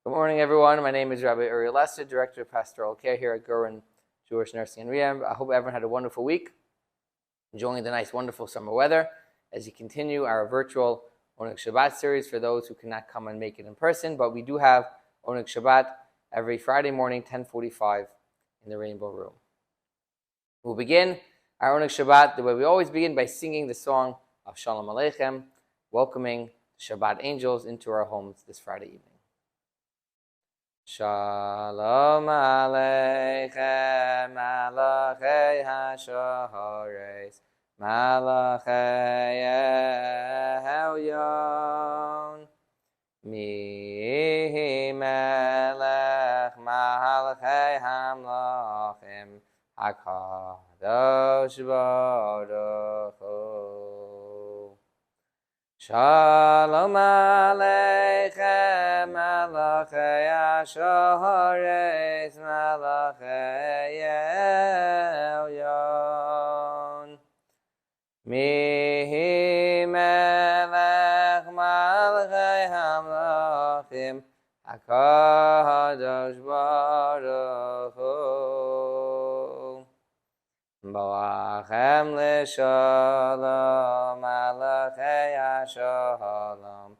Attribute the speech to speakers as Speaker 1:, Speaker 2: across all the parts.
Speaker 1: Good morning, everyone. My name is Rabbi Uri, Director of Pastoral Care here at Gurwin Jewish Nursing and Rehab. I hope everyone had a wonderful week, enjoying the nice, wonderful summer weather as we continue our virtual Oneg Shabbat series for those who cannot come and make it in person. But we do have Oneg Shabbat every Friday morning, 10:45 in the Rainbow Room. We'll begin our Oneg Shabbat the way we always begin, by singing the song of Shalom Aleichem, welcoming the Shabbat angels into our homes this Friday evening. Shalom Aleichem, Malachei HaShoreis, Malachei Elyon, Mi Melech Malachei Hamlachim, HaKadosh Baruch Hu. Shalom Aleichem, Malachei HaShoreis, Malachei Elyon, Mi Melech Malachei Hamlachim, HaKadosh Baruch Hu. Boachem l'shalom, Malachei HaShalom,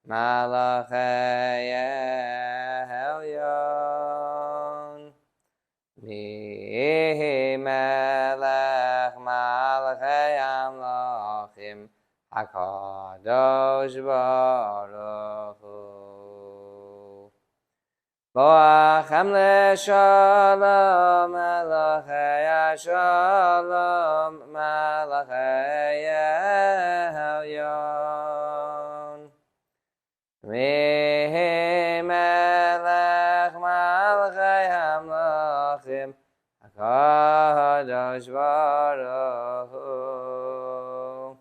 Speaker 1: Malachei Elyon, Mi Melech Malachei Amlachim, HaKadosh Baruch Hu. Boachem l'shalom, Malachei HaShalom, Malachei Elyon, Mi Melech Malachei Hamlachim, HaKadosh Baruch Hu.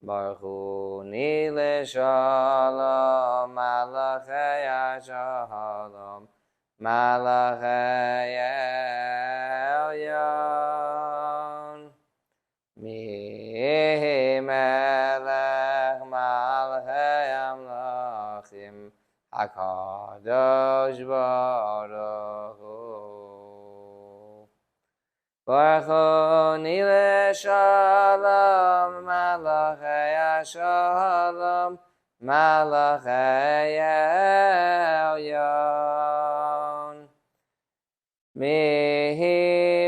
Speaker 1: Baruch Hu ni l'shalom, Malachei HaShalom, Malachei Elyon, Mi Melech Malachei Amlachim, HaKadosh Baruch Hu. Baruch Hu ni l'shalom, Malachei HaShalom, Malachei Elyon, Mi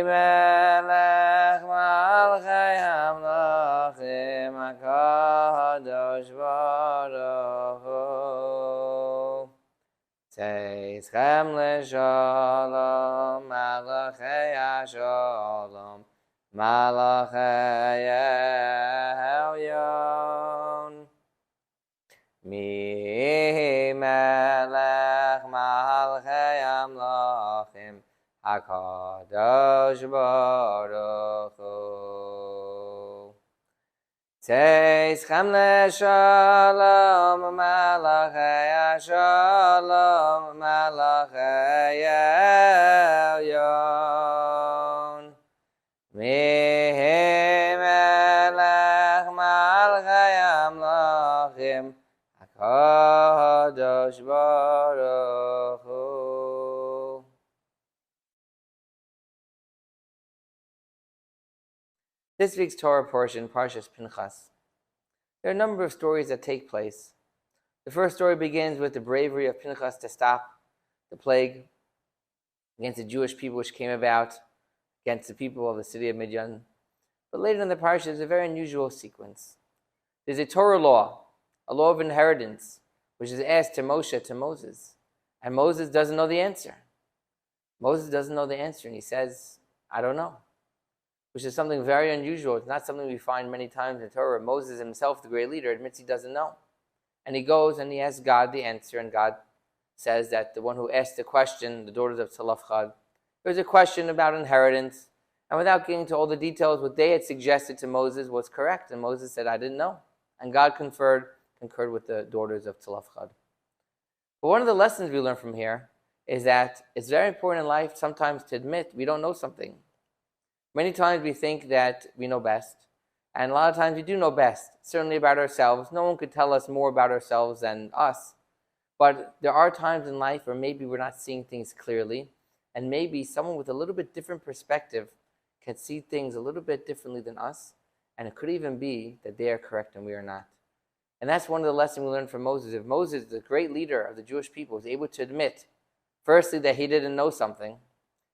Speaker 1: Melech Malachei Hamlachim, HaKadosh Baruch Hu. Teizchem l'shalom, Malachei HaShalom, Malachei Elyon, Mi Melech Malachei Amlachim, HaKadosh Baruch Hu. Teizchem l'shalom, Malachei HaShalom, Malachei Elyon, Mi Melech Malachei Amlachim, HaKadosh Baruch Hu. This week's Torah portion, Parshas Pinchas. There are a number of stories that take place. The first story begins with the bravery of Pinchas to stop the plague against the Jewish people which came about against the people of the city of Midian. But later in the parsha is a very unusual sequence. There's a Torah law, a law of inheritance, which is asked to Moshe, to Moses. And Moses doesn't know the answer. Moses doesn't know the answer, and he says, I don't know. Which is something very unusual. It's not something we find many times in Torah. Moses himself, the great leader, admits he doesn't know. And he goes and he asks God the answer, and God says that the one who asked the question, the daughters of Tzalafchad, there was a question about inheritance, and without getting into all the details, what they had suggested to Moses was correct, and Moses said, I didn't know. And God concurred with the daughters of Tzalafchad. But one of the lessons we learn from here is that it's very important in life sometimes to admit we don't know something. Many times we think that we know best, and a lot of times we do know best, certainly about ourselves. No one could tell us more about ourselves than us. But there are times in life where maybe we're not seeing things clearly, and maybe someone with a little bit different perspective can see things a little bit differently than us, and it could even be that they are correct and we are not. And that's one of the lessons we learned from Moses. If Moses, the great leader of the Jewish people, was able to admit, firstly, that he didn't know something,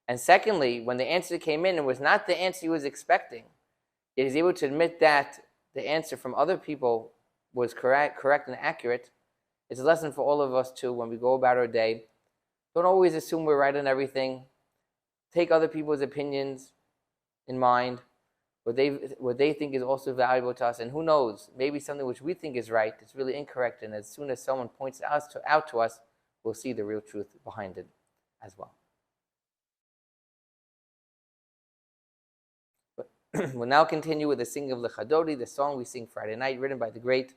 Speaker 1: and secondly, when the answer came in, it was not the answer he was expecting, yet he's able to admit that the answer from other people was correct and accurate. It's a lesson for all of us too when we go about our day. Don't always assume we're right on everything. Take other people's opinions in mind, what they think is also valuable to us. And who knows, maybe something which we think is right is really incorrect. And as soon as someone points it out to us, we'll see the real truth behind it as well. But we'll now continue with the singing of Lechadodi, the song we sing Friday night, written by the great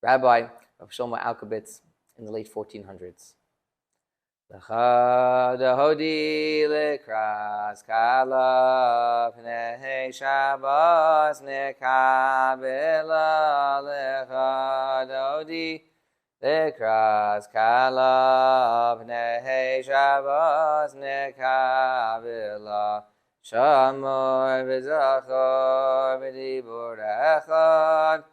Speaker 1: Rabbi of Shlomo Alkabetz in the late 1400s. Lechadodi lekras kala pnei Shabbos nekabela lechadodi lekras kala pnei Shabbos nekabela shamor v'zachor v'dibur echad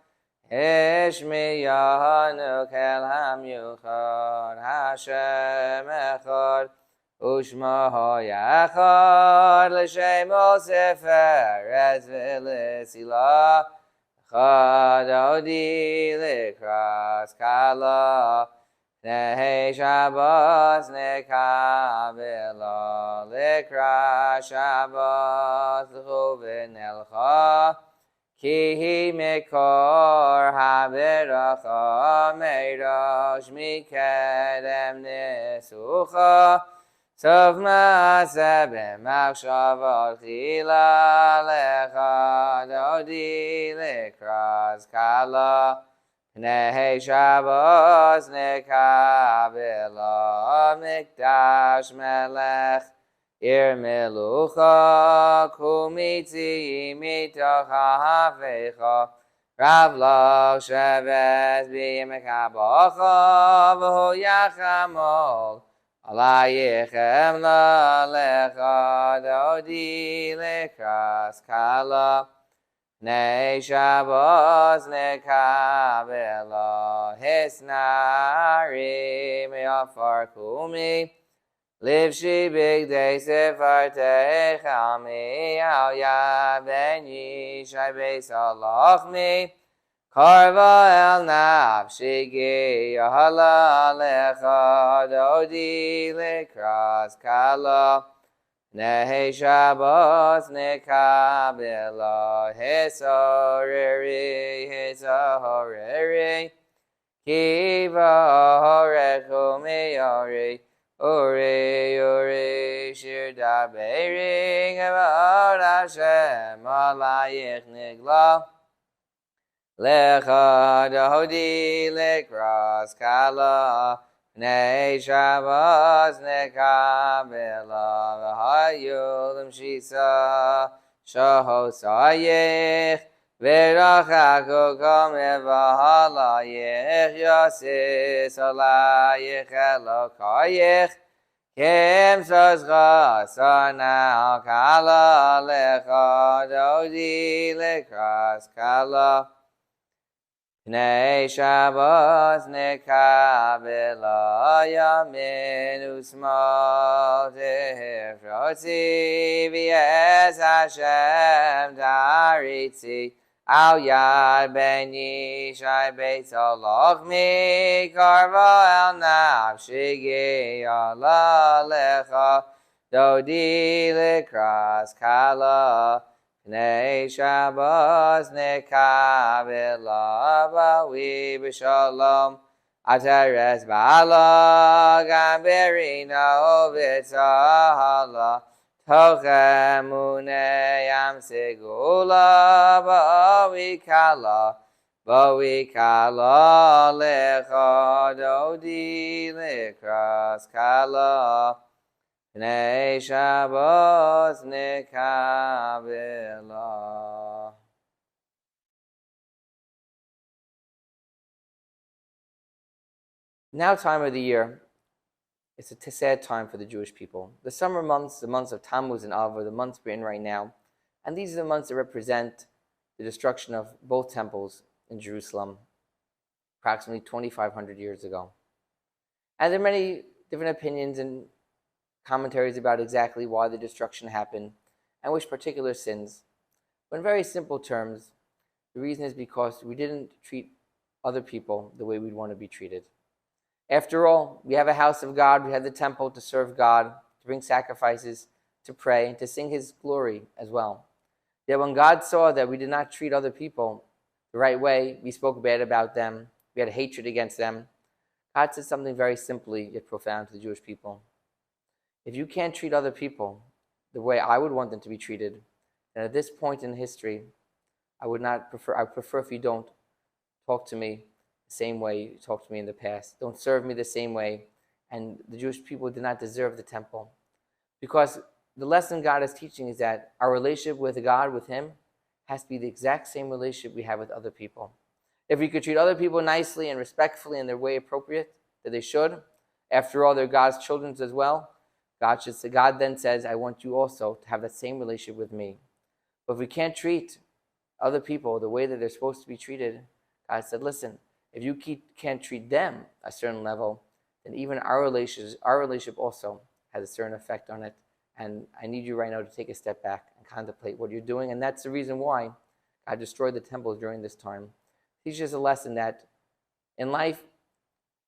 Speaker 1: Ishmiyanu kel hamyuchad Hashem echad Ushma hoyachad L'shemo seferes v'lesila Chadodi l'kras kala Nehi Shabbos nekabela L'kras Shabbos l'chuvin elcha Ki mekor haberacha meirosh mikedem nesucha Sov ma'aseh b'machshavot chila lechadodi lekras kala Pnei Shabbos nekabela mikdash melech Ir melucha kumitzi mitoch ha'afecha Rav lach shevet b'yemekabocha V'hu yachamol alayichem la'lechadodi lekras kala Pnei Shabbos nekabela Hisnarim yafar kumi Livshi bigdei sefartei chalmi Al yad ben yishai beis halachmi Karva el nafshi gi yahala lechadodi lekras kala Nehi Shabbos nekabela Hisahoreri Kiva horechu miyori Uri, shir dabering Evod Hashem alayich nigla Lechadodi lekras kala Pnei Shabbos nekabela V'hayulim shisa shahosayich V'rachaku kameh v'halayich Yasis alayich elokayich Kim sozcha sanal kala Lechadodi lekras kala Pnei Shabbos nekabela Yamin usmal tehefrotzi V'yez Hashem daritzi Al yad ben yishai beis halachmi Karva el nafshi gi ala lecha Dodi lekras kala Pnei Shabbos nekabela Bawi b'shalom Atares ba'ala Gamberina ovitzahala Tochem uneyam segula Bawi kala Lechadodi lekras kala Pnei Shabbos nekabela Now, time of the year, it's a sad time for the Jewish people. The summer months, the months of Tammuz and Av, are the months we're in right now. And these are the months that represent the destruction of both temples in Jerusalem, approximately 2,500 years ago. And there are many different opinions and commentaries about exactly why the destruction happened and which particular sins. But in very simple terms, the reason is because we didn't treat other people the way we'd want to be treated. After all, we have a house of God, we have the temple to serve God, to bring sacrifices, to pray, and to sing His glory as well. Yet when God saw that we did not treat other people the right way, we spoke bad about them, we had hatred against them, God said something very simply yet profound to the Jewish people. If you can't treat other people the way I would want them to be treated, then at this point in history, I would prefer if you don't talk to me the same way you talked to me in the past. Don't serve me the same way. And the Jewish people did not deserve the temple. Because the lesson God is teaching is that our relationship with God, with Him, has to be the exact same relationship we have with other people. If we could treat other people nicely and respectfully in their way appropriate, that they should, after all, they're God's children as well, God then says, I want you also to have that same relationship with me. But if we can't treat other people the way that they're supposed to be treated, God said, listen, if you can't treat them a certain level, then even our relationship also has a certain effect on it. And I need you right now to take a step back and contemplate what you're doing. And that's the reason why God destroyed the temple during this time. It teaches a lesson that in life,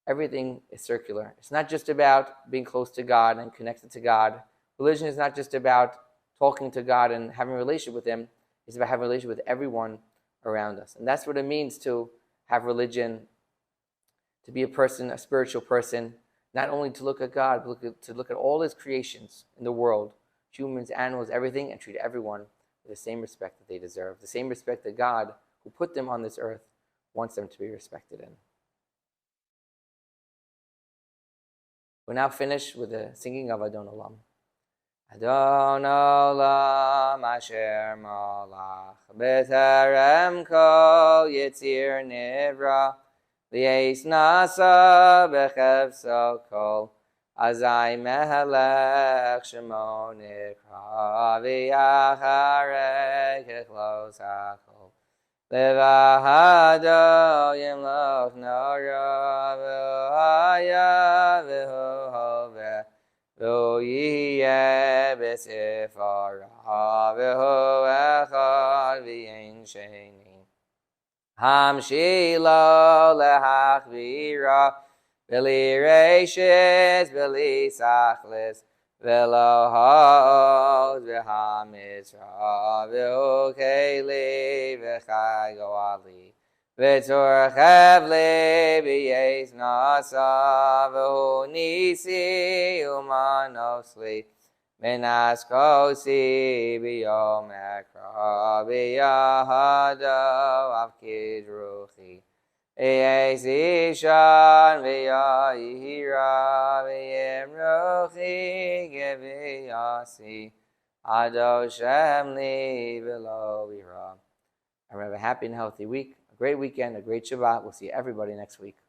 Speaker 1: everything is circular. It's not just about being close to God and connected to God. Religion is not just about talking to God and having a relationship with Him. It's about having a relationship with everyone around us. And that's what it means to have religion, to be a person, a spiritual person, not only to look at God, but to look at all His creations in the world, humans, animals, everything, and treat everyone with the same respect that they deserve, the same respect that God, who put them on this earth, wants them to be respected in. We'll now finish with the singing of Adon Olam. Adon Olam Asher Malach B'Terem Kol Yitzir Nivra Li'es Nasa B'Chevso Kol Azai Mehelech Shemo Nikra V'Yacharei Kechlos HaKol Levahado Yimloch Nora V'Haya V'Hoveh V'Yiyeh B'Sifara V'Hu Echad V'Yein Sheni Hamshilo Lehachvira V'Li Reishis V'Li Sachlis V'Lo Ha'od V'Hamizra V'Hu Keli V'Chai Goali V'Tzor Chevli V'Yes Nasa V'Hu Nisi Umanosli Minas Kosi B'Yom Ekra B'Yahado Avkid Ruchi V'Yes Ishan V'Yahira V'Yem Ruchi G'V'Yasi Ado Shem Li V'Lo V'Ira. And have a happy and healthy week, a great weekend, a great Shabbat. We'll see everybody next week.